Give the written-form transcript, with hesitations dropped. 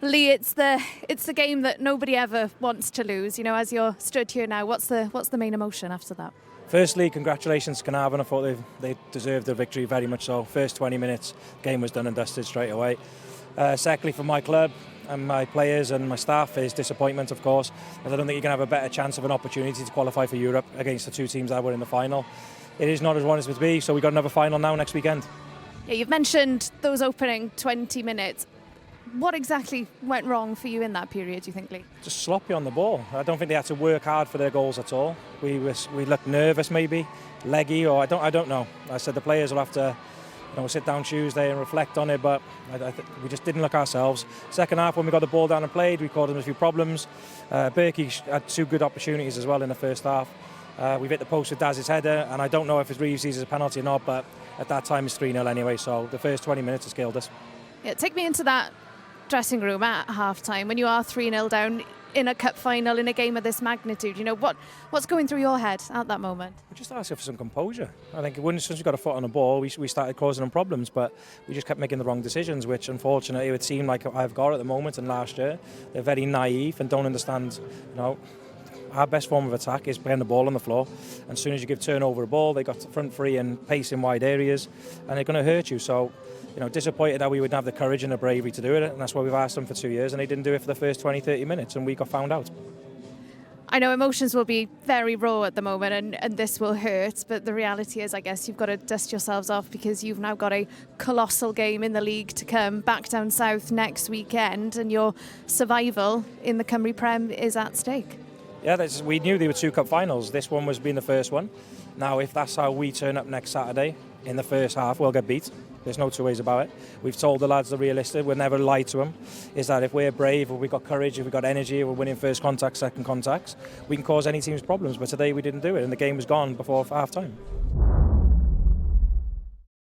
Lee, it's the game that nobody ever wants to lose. You know, as you're stood here now, what's the main emotion after that? Firstly, congratulations to Caernarfon. I thought they deserved the victory very much so. First 20 minutes, game was done and dusted straight away. Secondly, for my club and my players and my staff is disappointment, of course. As I don't think you can have a better chance of an opportunity to qualify for Europe against the two teams that were in the final. It is not as one as it would be, so we've got another final now next weekend. Yeah, you've mentioned those opening 20 minutes. What exactly went wrong for you in that period, do you think, Lee? Just sloppy on the ball. I don't think they had to work hard for their goals at all. We looked nervous, maybe, leggy, or I don't know. I said the players will have to sit down Tuesday and reflect on it, but we just didn't look ourselves. Second half, when we got the ball down and played, we caused them a few problems. Berkey had two good opportunities as well in the first half. We've hit the post with Daz's header, and I don't know if it's Reeves sees as a penalty or not, but at that time it's 3-0 anyway, so the first 20 minutes has killed us. Yeah, take me into that dressing room at half-time when you are 3-0 down in a cup final in a game of this magnitude. You know, what's going through your head at that moment? We just asked for some composure. I think since we got a foot on the ball, we started causing them problems, but we just kept making the wrong decisions, which unfortunately it would seem like I've got at the moment and last year. They're very naive and don't understand, our best form of attack is playing the ball on the floor. And as soon as you give turnover a ball, they got front free and pace in wide areas, and they're going to hurt you. So, disappointed that we wouldn't have the courage and the bravery to do it, and that's why we've asked them for 2 years, and they didn't do it for the first 20-30 minutes, and we got found out. I know emotions will be very raw at the moment, and this will hurt, but the reality is, I guess, you've got to dust yourselves off because you've now got a colossal game in the league to come, back down south next weekend, and your survival in the Cymru Prem is at stake. Yeah, we knew there were two cup finals. This one was being the first one. Now, if that's how we turn up next Saturday in the first half, we'll get beat. There's no two ways about it. We've told the lads the realistic, we'll never lie to them, is that if we're brave, if we've got courage, if we've got energy, if we're winning first contacts, second contacts, we can cause any team's problems. But today we didn't do it, and the game was gone before half-time.